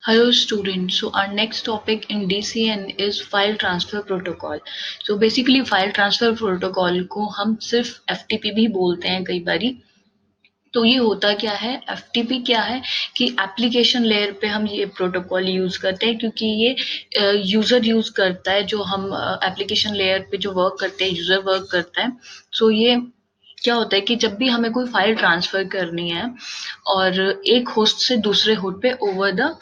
Hello students, so our next topic in DCN is file transfer protocol. So basically file transfer protocol को हम सिर्फ FTP भी बोलते हैं कई बारी। तो ये होता क्या है, FTP क्या है कि एप्लीकेशन लेयर पे हम ये प्रोटोकॉल यूज करते हैं, क्योंकि ये यूजर यूज करता है, जो हम एप्लीकेशन लेयर पे जो वर्क करते हैं यूजर वर्क करता है। सो ये क्या होता है कि जब भी हमें कोई फाइल ट्रांसफर करनी है और एक होस्ट से दूसरे होस्ट पे ओवर द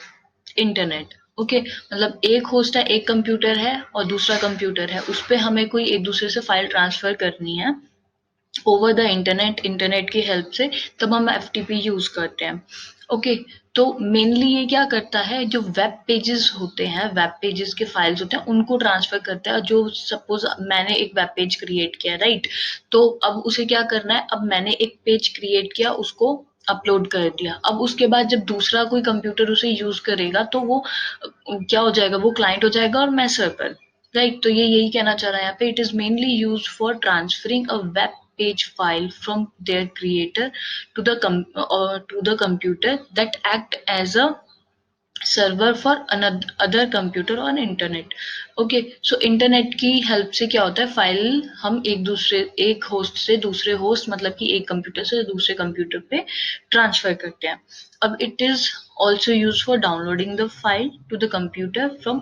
इंटरनेट, ओके मतलब एक होस्ट है, एक कंप्यूटर है और दूसरा कंप्यूटर है, उस पे हमें कोई एक दूसरे से फाइल ट्रांसफर करनी है ओवर द इंटरनेट की हेल्प से, तब हम FTP यूज करते हैं। ओके, तो मेनली ये क्या करता है, जो वेब पेजेस होते हैं, वेब पेजेस के फाइल्स होते हैं, उनको ट्रांसफर करता है। जो सपोज मैंने एक वेब पेज क्रिएट किया, राइट, तो अब उसे क्या करना है, अब मैंने एक पेज क्रिएट किया, उसको अपलोड कर दिया। अब उसके बाद जब दूसरा कोई कंप्यूटर उसे यूज करेगा तो वो क्या हो जाएगा, वो क्लाइंट हो जाएगा और मैं सर्वर, राइट। तो ये यही कहना चाह रहा है यहाँ पे, it is mainly use for transferring a web page file from their creator to the to the computer that act as a server for other computer on internet. Okay, so internet की help से क्या होता है, file हम एक host से दूसरे host, मतलब कि एक कंप्यूटर से दूसरे कंप्यूटर पे ट्रांसफर करते हैं। अब it is also use for downloading the file to the computer from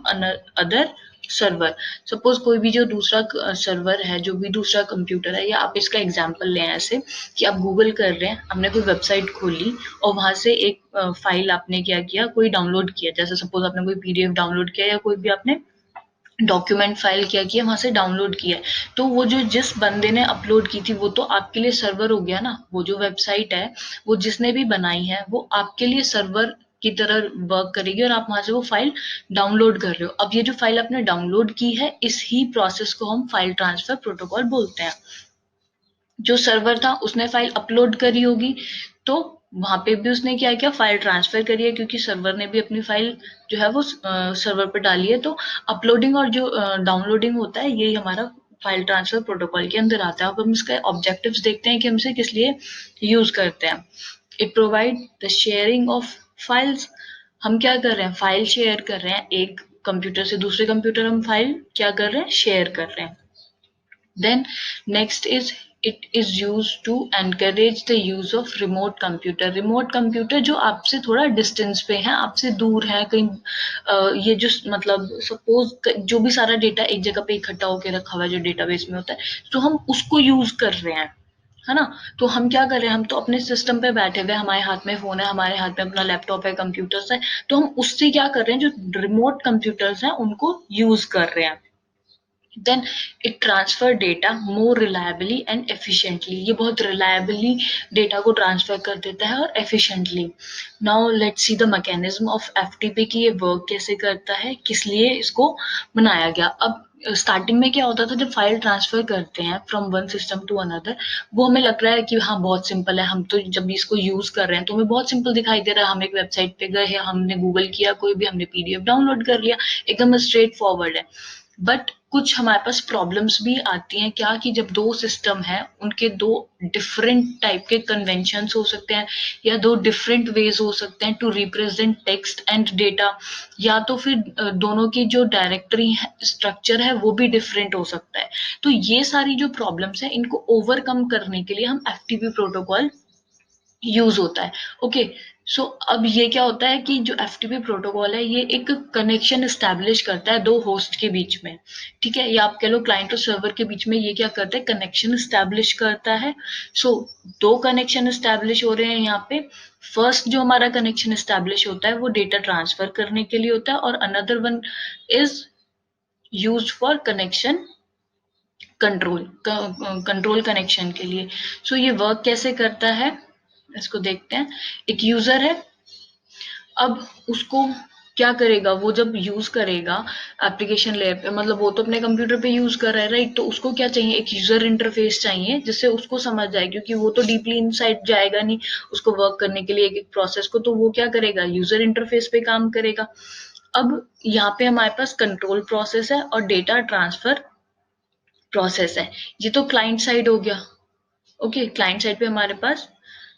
other server. Suppose कोई भी जो दूसरा सर्वर है, जो भी दूसरा कंप्यूटर है, या आप इसका एग्जांपल लें ऐसे कि आप गूगल कर रहे हैं, आपने कोई वेबसाइट खोली और वहां से एक फाइल आपने क्या किया, कोई डाउनलोड किया, जैसे सपोज आपने कोई PDF डाउनलोड किया या कोई भी आपने डॉक्यूमेंट फाइल क्या किया, वहां से डाउनलोड किया है। तो वो जो जिस बंदे ने अपलोड की थी वो तो आपके लिए सर्वर हो गया ना, वो जो वेबसाइट है वो जिसने भी बनाई है वो आपके लिए सर्वर की तरह वर्क करेगी और आप वहां से वो फाइल डाउनलोड कर रहे हो। अब ये जो फाइल आपने डाउनलोड की है, इस ही प्रोसेस को हम फाइल ट्रांसफर प्रोटोकॉल बोलते हैं। जो सर्वर था उसने फाइल अपलोड करी होगी, तो वहां पे भी उसने क्या किया, फाइल ट्रांसफर करी है, क्योंकि सर्वर ने भी अपनी फाइल जो है वो सर्वर पे डाली है। तो अपलोडिंग और जो डाउनलोडिंग होता है, यही हमारा फाइल ट्रांसफर प्रोटोकॉल के अंदर आता है। अब हम इसका ऑब्जेक्टिव्स देखते हैं कि हम इसे किस लिए यूज करते हैं। It provide the sharing of files. हम क्या कर रहे हैं, फाइल शेयर कर रहे हैं, एक कंप्यूटर से दूसरे कंप्यूटर हम फाइल क्या कर रहे हैं, शेयर कर रहे हैं। Then next is, it is used to encourage the use of remote computer। remote computer जो आपसे थोड़ा डिस्टेंस पे है, आपसे दूर है कहीं, ये जो मतलब सपोज जो भी सारा डेटा एक जगह पे इकट्ठा होकर रखा हुआ है, जो डेटाबेस में होता है, तो हम उसको यूज कर रहे हैं, है ना। तो हम क्या कर रहे हैं, हम तो अपने सिस्टम पे बैठे हुए, हमारे हाथ में फोन है, हमारे हाथ में अपना लैपटॉप है, कंप्यूटर्स है, तो हम उससे क्या कर रहे हैं, जो रिमोट कंप्यूटर्स हैं उनको यूज कर रहे हैं। Then it transfer data more reliably and efficiently. ये बहुत रिलायबली डेटा को ट्रांसफर कर देता है और efficiently. Now let's see the mechanism of FTP की ये वर्क कैसे करता है, किस लिए इसको बनाया गया। अब स्टार्टिंग में क्या होता था, जब फाइल ट्रांसफर करते हैं from one system to another, वो हमें लग रहा है कि हाँ बहुत सिंपल है, हम तो जब भी इसको यूज कर रहे हैं तो हमें बहुत सिंपल दिखाई दे रहा है। हम एक वेबसाइट पे गए हैं, हमने गूगल किया, कोई भी हमने PDF डाउनलोड कर लिया, एकदम स्ट्रेट फॉरवर्ड है। बट कुछ हमारे पास प्रॉब्लम्स भी आती हैं, क्या कि जब दो सिस्टम हैं, उनके दो डिफरेंट टाइप के कन्वेंशंस हो सकते हैं, या दो डिफरेंट वेज हो सकते हैं to represent text and data, या तो फिर दोनों की जो डायरेक्टरी स्ट्रक्चर है वो भी डिफरेंट हो सकता है। तो ये सारी जो प्रॉब्लम्स हैं, इनको ओवरकम करने के लिए हम FTP प्रोटोकॉल यूज होता है। ओके, सो अब ये क्या होता है कि जो FTP प्रोटोकॉल है, ये एक कनेक्शन स्टैब्लिश करता है दो होस्ट के बीच में, ठीक है, या आप कह लो क्लाइंट और सर्वर के बीच में। ये क्या करता है, कनेक्शन स्टैब्लिश करता है। सो दो कनेक्शन स्टैब्लिश हो रहे हैं यहाँ पे। फर्स्ट जो हमारा कनेक्शन स्टैब्लिश होता है वो डेटा ट्रांसफर करने के लिए होता है, और another one is use for connection control, control connection के लिए। सो ये वर्क कैसे करता है, इसको देखते हैं। एक यूजर है, अब उसको क्या करेगा, वो जब यूज करेगा एप्लीकेशन लेयर पे, मतलब वो तो अपने कंप्यूटर पे यूज कर रहा है, राइट, तो उसको क्या चाहिए, एक यूजर इंटरफेस चाहिए जिससे उसको समझ जाए, क्योंकि वो तो डीपली इनसाइड जाएगा नहीं उसको वर्क करने के लिए एक एक प्रोसेस को, तो वो क्या करेगा, यूजर इंटरफेस पे काम करेगा। अब यहाँ पे हमारे पास कंट्रोल प्रोसेस है और डेटा ट्रांसफर प्रोसेस है। ये तो क्लाइंट साइड हो गया। ओके, क्लाइंट साइड पे हमारे पास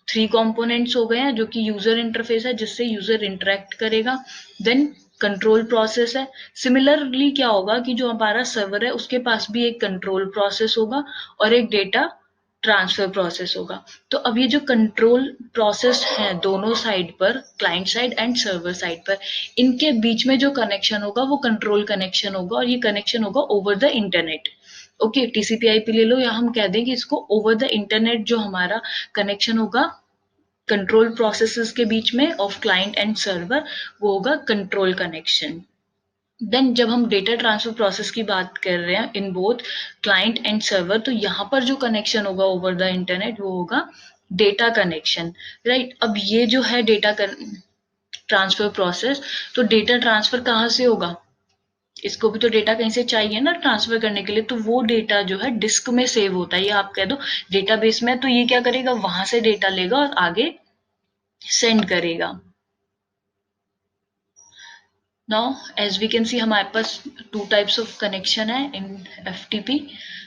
3 कंपोनेंट्स हो गए हैं, जो कि यूजर इंटरफेस है जिससे यूजर इंटरेक्ट करेगा। देन कंट्रोल प्रोसेस है। सिमिलरली क्या होगा कि जो हमारा सर्वर है उसके पास भी एक कंट्रोल प्रोसेस होगा और एक डेटा ट्रांसफर प्रोसेस होगा। तो अब ये जो कंट्रोल प्रोसेस है दोनों साइड पर, client side and server side पर, इनके बीच में जो कनेक्शन होगा वो कंट्रोल कनेक्शन होगा, और ये कनेक्शन होगा over the internet. Okay, TCP IP ले लो, या हम कह दें कि इसको ओवर द इंटरनेट जो हमारा कनेक्शन होगा कंट्रोल प्रोसेसेस के बीच में ऑफ क्लाइंट एंड सर्वर, वो होगा कंट्रोल कनेक्शन। देन जब हम डेटा ट्रांसफर प्रोसेस की बात कर रहे हैं in both client and server, तो यहाँ पर जो कनेक्शन होगा ओवर द इंटरनेट वो होगा डेटा कनेक्शन, राइट। अब ये जो है डेटा ट्रांसफर प्रोसेस, तो डेटा ट्रांसफर कहाँ से होगा, इसको भी तो डेटा कहीं से चाहिए ना ट्रांसफर करने के लिए, तो वो डेटा जो है डिस्क में सेव होता है, ये आप कह दो डेटाबेस में, तो ये क्या करेगा, वहां से डेटा लेगा और आगे सेंड करेगा। Now as we can see हमारे पास 2 टाइप्स ऑफ कनेक्शन है इन एफटीपी।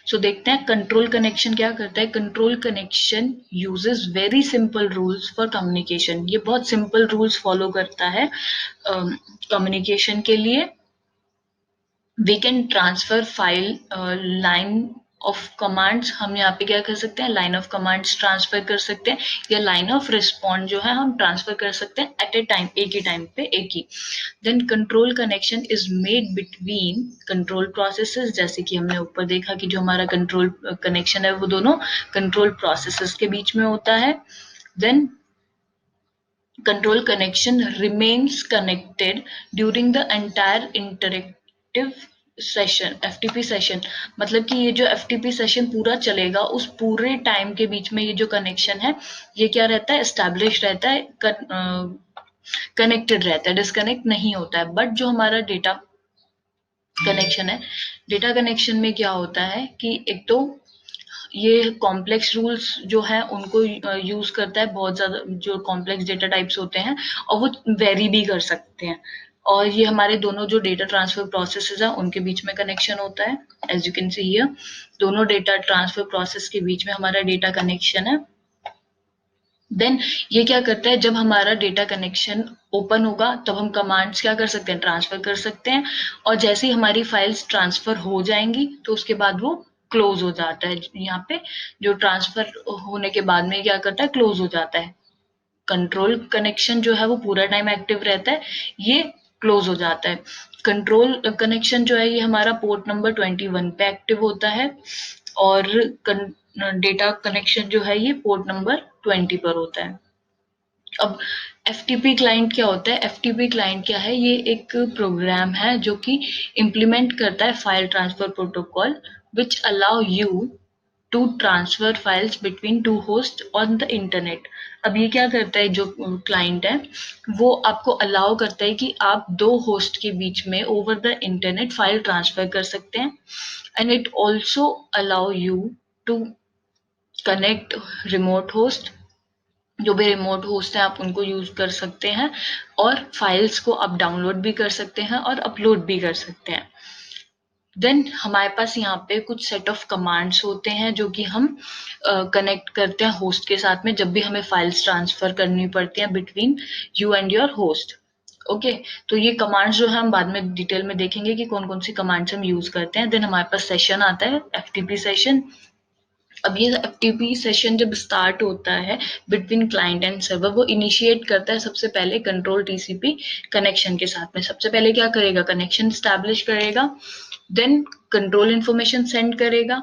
सो देखते हैं कंट्रोल कनेक्शन क्या करता है। Control connection uses very simple rules for communication, ये बहुत सिंपल रूल्स फॉलो करता है कम्युनिकेशन के लिए। We can transfer file line of commands, हम यहाँ पे क्या कर सकते हैं, लाइन ऑफ कमांड्स ट्रांसफर कर सकते हैं, या लाइन ऑफ रिस्पॉन्ड जो है हम ट्रांसफर कर सकते हैं एट ए टाइम, एक ही टाइम पे एक ही। Then control connection is made between control processes, जैसे कि हमने ऊपर देखा कि जो हमारा कंट्रोल कनेक्शन है वो दोनों कंट्रोल प्रोसेसेस के बीच में होता है। Then control connection remains connected during the entire interactive session, FTP session, मतलब कि ये जो एफटीपी सेशन पूरा चलेगा उस पूरे टाइम के बीच में ये जो कनेक्शन है ये क्या रहता है, एस्टैब्लिश रहता है, कनेक्टेड रहता है, डिस्कनेक्ट नहीं होता है। बट जो हमारा डेटा कनेक्शन है, डेटा कनेक्शन में क्या होता है कि एक तो ये कॉम्प्लेक्स रूल्स जो है उनको यूज करता है, बहुत ज्यादा जो कॉम्प्लेक्स डेटा टाइप्स होते हैं और वो वेरी भी कर सकते हैं, और ये हमारे दोनों जो डेटा ट्रांसफर प्रोसेसेस हैं उनके बीच में कनेक्शन होता है। As you can see here, दोनों डेटा ट्रांसफर प्रोसेस के बीच में हमारा डेटा कनेक्शन है। देन ये क्या करता है, जब हमारा डेटा कनेक्शन ओपन होगा तब हम कमांड्स क्या कर सकते हैं, ट्रांसफर कर सकते हैं, और जैसे ही हमारी फाइल्स ट्रांसफर हो जाएंगी तो उसके बाद वो क्लोज हो जाता है। यहाँ पे जो ट्रांसफर होने के बाद में क्या करता है, क्लोज हो जाता है। कंट्रोल कनेक्शन जो है वो पूरा टाइम एक्टिव रहता है, ये क्लोज हो जाता है। कंट्रोल कनेक्शन जो है ये हमारा पोर्ट नंबर 21 पे एक्टिव होता है, और डेटा कनेक्शन जो है ये पोर्ट नंबर 20 पर होता है। अब एफटीपी क्लाइंट क्या होता है, एफटीपी क्लाइंट क्या है, ये एक प्रोग्राम है जो कि इम्प्लीमेंट करता है file transfer protocol which allow you to transfer files between two host on the internet. अब ये क्या करता है, जो क्लाइंट है वो आपको अलाउ करता है कि आप दो होस्ट के बीच में over the internet file transfer कर सकते हैं, and it also allow you to connect remote host, जो भी रिमोट होस्ट है आप उनको यूज कर सकते हैं, और फाइल्स को आप डाउनलोड भी कर सकते हैं और अपलोड भी कर सकते हैं। देन हमारे पास यहाँ पे कुछ सेट ऑफ कमांड्स होते हैं जो कि हम कनेक्ट करते हैं होस्ट के साथ में, जब भी हमें फाइल्स ट्रांसफर करनी पड़ती हैं between you and your host. Okay, तो ये कमांड्स जो है हम बाद में डिटेल में देखेंगे कि कौन कौन सी कमांड्स हम यूज करते हैं। देन हमारे पास सेशन आता है, एफटीपी सेशन। अब ये एफटीपी सेशन जब स्टार्ट होता है बिटवीन क्लाइंट एंड सर्वर, वो इनिशिएट करता है सबसे पहले कंट्रोल टीसीपी कनेक्शन के साथ में। सबसे पहले क्या करेगा, कनेक्शन स्टैब्लिश करेगा, देन कंट्रोल इन्फॉर्मेशन सेंड करेगा,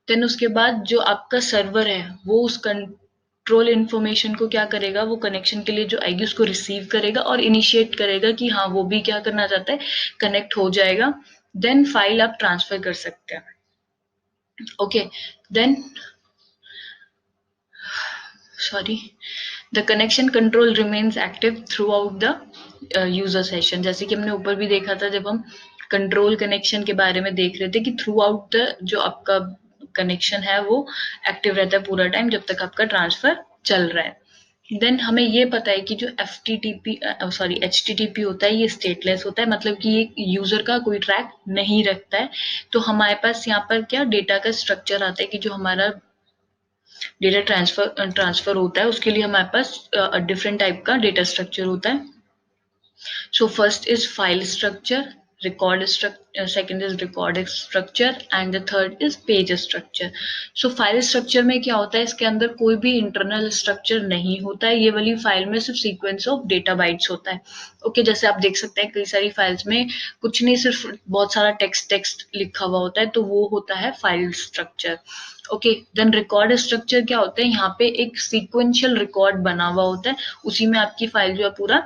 देन उसके बाद जो आपका सर्वर है वो उस कंट्रोल इन्फॉर्मेशन को क्या करेगा, वो कनेक्शन के लिए जो आएगी उसको रिसीव करेगा और इनिशिएट करेगा कि हाँ वो भी क्या करना चाहता है, कनेक्ट हो जाएगा। देन फाइल आप ट्रांसफर कर सकते हैं। Okay, then sorry, the connection control remains active throughout the user session। जैसे कि हमने ऊपर भी देखा था जब हम कंट्रोल कनेक्शन के बारे में देख रहे थे कि थ्रू आउट द जो आपका कनेक्शन है वो एक्टिव रहता है पूरा टाइम जब तक आपका ट्रांसफर चल रहा है। देन हमें ये पता है कि जो HTTP होता है ये स्टेटलेस होता है, मतलब कि ये यूजर का कोई ट्रैक नहीं रखता है। तो हमारे पास यहाँ पर क्या डेटा का स्ट्रक्चर आता है कि जो हमारा डेटा ट्रांसफर होता है, उसके लिए हमारे पास डिफरेंट टाइप का डेटा स्ट्रक्चर होता है. So first is file structure, second is record structure, and the third is page structure. So file structure में क्या होता है, इसके अंदर कोई भी internal structure नहीं होता है, ये वाली फाइल में सिर्फ sequence of data bytes होता है. ओके, जैसे आप देख सकते हैं कई सारी फाइल्स में कुछ नहीं, सिर्फ बहुत सारा टेक्स्ट लिखा हुआ होता है, तो वो होता है file structure. Okay, then record structure क्या होता है, यहाँ पे एक सीक्वेंशियल रिकॉर्ड बना हुआ होता है, उसी में आपकी फाइल जो है पूरा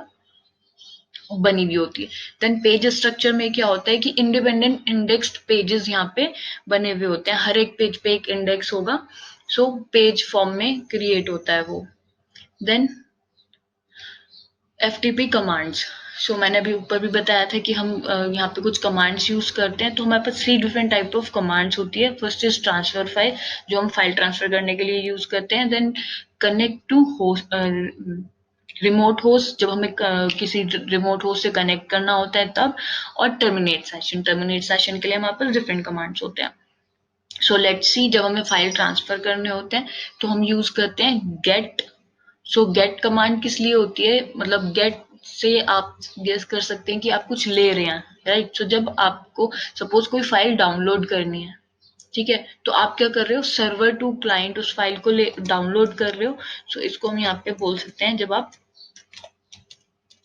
बनी हुई होती है. देन पेज स्ट्रक्चर में क्या होता है कि इंडिपेंडेंट इंडेक्स्ड पेजेस यहाँ पे बने हुए होते हैं, हर एक पेज पे एक इंडेक्स होगा, सो पेज फॉर्म में क्रिएट होता है वो. Then FTP commands. सो मैंने अभी ऊपर भी बताया था कि हम यहाँ पे कुछ कमांड्स यूज करते हैं, तो हमारे पास 3 डिफरेंट टाइप ऑफ कमांड्स होती है. फर्स्ट इज ट्रांसफर फाइल, जो हम फाइल ट्रांसफर करने के लिए यूज करते हैं. Then connect to host, remote host, जब हमें किसी रिमोट होस्ट से कनेक्ट करना होता है तब. और टर्मिनेट सेशन के लिए हमारे पास डिफरेंट कमांड्स होते हैं. सो लेट्स सी, जब हमें फाइल ट्रांसफर करने होते हैं तो हम यूज करते हैं गेट. सो गेट कमांड किस लिए होती है, मतलब गेट से आप गेस कर सकते हैं कि आप कुछ ले रहे हैं, राइट. सो जब आपको सपोज कोई फाइल डाउनलोड करनी है, ठीक है, तो आप क्या कर रहे हो, सर्वर टू क्लाइंट उस फाइल को डाउनलोड कर रहे हो. सो इसको हम यहाँ पे बोल सकते हैं, जब आप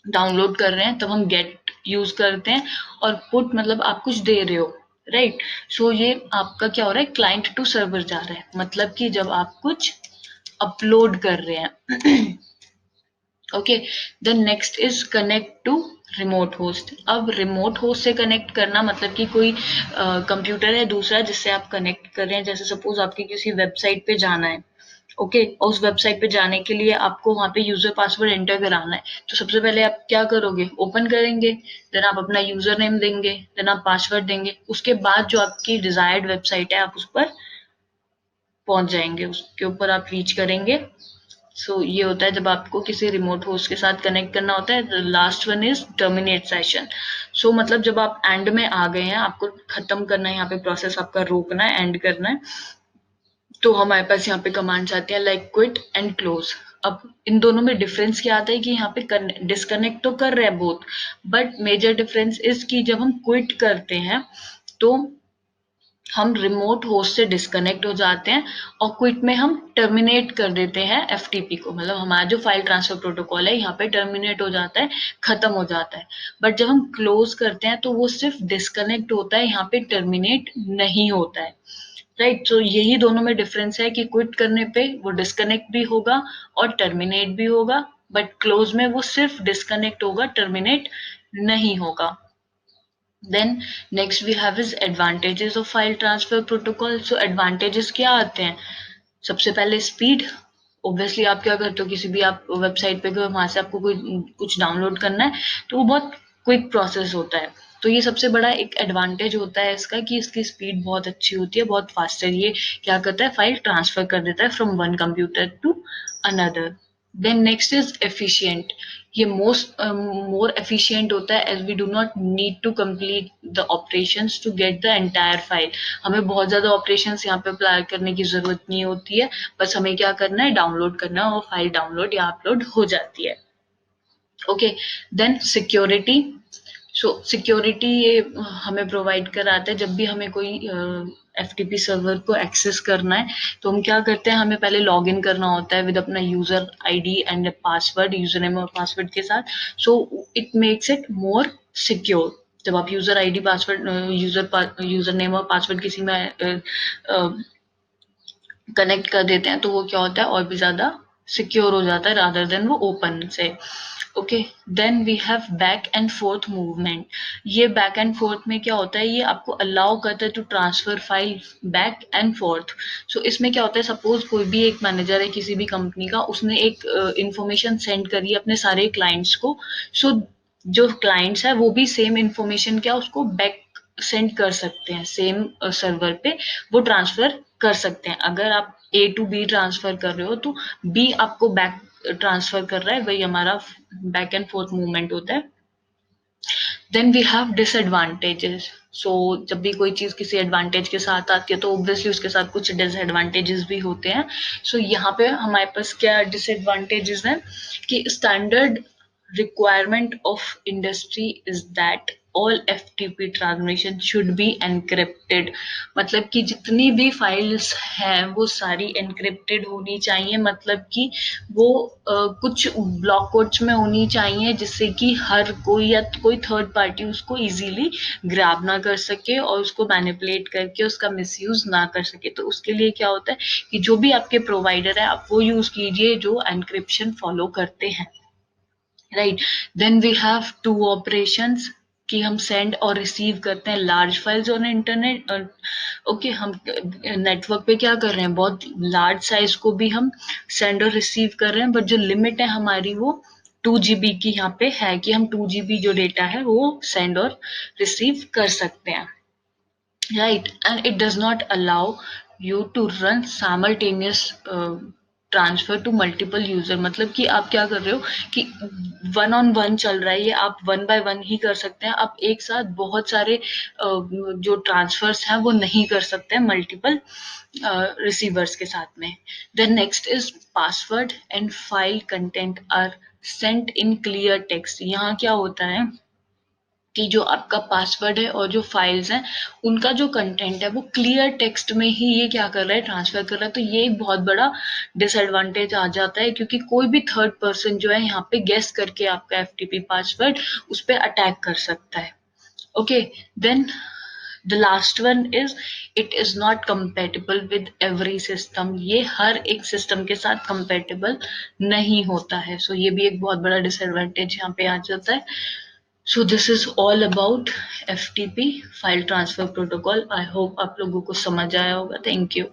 डाउनलोड कर रहे हैं तब हम गेट यूज करते हैं. और पुट मतलब आप कुछ दे रहे हो, राइट. सो ये आपका क्या हो रहा है, क्लाइंट टू सर्वर जा रहा है, मतलब कि जब आप कुछ अपलोड कर रहे हैं. Okay, then next is connect to remote host. अब रिमोट होस्ट से कनेक्ट करना मतलब कि कोई कंप्यूटर है दूसरा जिससे आप कनेक्ट कर रहे हैं, जैसे सपोज आपकी किसी वेबसाइट पे जाना है. ओके, और उस वेबसाइट पे जाने के लिए आपको वहां पे यूजर पासवर्ड एंटर कराना है, तो सबसे पहले आप क्या करोगे, ओपन करेंगे, देन आप अपना यूजर नेम देंगे, देन आप पासवर्ड देंगे, उसके बाद जो आपकी डिजायर्ड वेबसाइट है आप उस पर पहुंच जाएंगे, उसके ऊपर आप रीच करेंगे. सो ये होता है जब आपको किसी रिमोट होस्ट के साथ कनेक्ट करना होता है. Last one is terminate session. So मतलब जब आप एंड में आ गए हैं, आपको खत्म करना है, यहाँ पे प्रोसेस आपका रोकना है, एंड करना है, तो हमारे पास यहाँ पे कमांड्स आती हैं लाइक क्विट एंड क्लोज. अब इन दोनों में डिफरेंस क्या आता है कि यहाँ पे डिस्कनेक्ट तो कर रहे हैं both, but major difference is कि जब हम क्विट करते हैं तो हम रिमोट होस्ट से डिस्कनेक्ट हो जाते हैं, और क्विट में हम टर्मिनेट कर देते हैं FTP को, मतलब हमारा जो फाइल ट्रांसफर प्रोटोकॉल है यहाँ पे टर्मिनेट हो जाता है, खत्म हो जाता है. बट जब हम क्लोज करते हैं तो वो सिर्फ डिस्कनेक्ट होता है, यहाँ पे टर्मिनेट नहीं होता है, राइट. तो यही दोनों में डिफरेंस है कि क्विट करने पे वो डिस्कनेक्ट भी होगा और टर्मिनेट भी होगा, बट क्लोज में वो सिर्फ डिस्कनेक्ट होगा, टर्मिनेट नहीं होगा. Then next we have is advantages of file transfer protocol. So advantages क्या आते हैं, सबसे पहले स्पीड. ऑब्वियसली आप क्या करते हो, किसी भी आप वेबसाइट पे गए, वहां से आपको कोई कुछ डाउनलोड करना है तो वो बहुत क्विक प्रोसेस होता है, तो ये सबसे बड़ा एक एडवांटेज होता है इसका कि इसकी स्पीड बहुत अच्छी होती है, बहुत फास्टर. ये क्या करता है, फाइल ट्रांसफर कर देता है from one computer to another. Then next is efficient. ये मोर एफिशिएंट होता है as we do not need to complete the operations to get the entire file. हमें बहुत ज्यादा ऑपरेशंस यहाँ पे अप्लाई करने की जरूरत नहीं होती है, बस हमें क्या करना है, डाउनलोड करना है, और फाइल डाउनलोड या अपलोड हो जाती है. Okay, then security. So security ये हमें प्रोवाइड कराता है, जब भी हमें कोई FTP सर्वर को एक्सेस करना है तो हम क्या करते हैं, हमें पहले लॉग इन करना होता है विद अपना user ID and password, user name और पासवर्ड के साथ. So it makes it more secure. जब आप user ID password user name और पासवर्ड किसी में कनेक्ट कर देते हैं तो वो क्या होता है, और भी ज्यादा सिक्योर हो जाता है रादर देन वो ओपन से. Okay, then we have back and forth movement. ये बैक एंड फोर्थ में क्या होता है, ये आपको अलाउ करता है to transfer file back and forth. So इसमें क्या होता है, सपोज कोई भी एक मैनेजर है किसी भी कंपनी का, उसने एक इंफॉर्मेशन सेंड करी अपने सारे क्लाइंट्स को. सो जो क्लाइंट्स है वो भी सेम इंफॉर्मेशन क्या उसको बैक सेंड कर सकते हैं, सेम सर्वर पे वो ट्रांसफर कर सकते हैं. अगर आप A to B ट्रांसफर कर रहे हो तो B आपको बैक ट्रांसफर कर रहा है, वही हमारा बैक एंड फोर्थ मूवमेंट होता है. Then we have disadvantages. So जब भी कोई चीज़ किसी एडवांटेज के साथ आती है तो ऑब्वियसली उसके साथ कुछ डिसएडवांटेजेस भी होते हैं। सो यहाँ पे हमारे पास क्या डिसएडवांटेजेस हैं कि standard requirement of industry is that all FTP transmission should be encrypted। मतलब कि जितनी भी फाइल्स हैं वो सारी encrypted होनी चाहिए, मतलब कि वो कुछ ब्लॉक कोड्स में होनी चाहिए जिससे कि हर कोई या कोई थर्ड पार्टी उसको इजीली ग्रैब ना कर सके और उसको मैनिपुलेट करके उसका मिसयूज ना कर सके। तो उसके लिए क्या होता है कि जो भी आपके प्रोवाइडर है आप वो यूज कीजिए जो एनक्रिप्शन फॉलो करते हैं, right. Then we have two operations कि हम सेंड और रिसीव करते हैं large files on internet. Okay, हम नेटवर्क पे क्या कर रहे हैं, बहुत लार्ज साइज को भी हम सेंड और रिसीव कर रहे हैं, बट जो लिमिट है हमारी वो 2 GB की यहाँ पे है कि हम 2 GB जो डेटा है वो सेंड और रिसीव कर सकते हैं, right? And it does not allow you to run simultaneous transfer to multiple user. मतलब कि आप क्या कर रहे हो कि वन ऑन वन चल रहा है, ये आप वन बाय वन ही कर सकते हैं, आप एक साथ बहुत सारे जो ट्रांसफर्स हैं वो नहीं कर सकते हैं मल्टीपल रिसीवर्स के साथ में। Then next is password and file content are sent in clear text. यहाँ क्या होता है कि जो आपका पासवर्ड है और जो फाइल्स हैं उनका जो कंटेंट है वो क्लियर टेक्स्ट में ही ये क्या कर रहा है, ट्रांसफर कर रहा है। तो ये एक बहुत बड़ा डिसएडवांटेज आ जाता है क्योंकि कोई भी थर्ड पर्सन जो है यहाँ पे गेस करके आपका एफटीपी पासवर्ड उस पर अटैक कर सकता है। Okay, then the last one is it is not compatible with every system. ये हर एक सिस्टम के साथ कंपेटेबल नहीं होता है। सो ये भी एक बहुत बड़ा डिसएडवांटेज यहाँ पे आ जाता है। So this is all about FTP, file transfer protocol. I hope आप लोगों को समझ आया होगा। Thank you.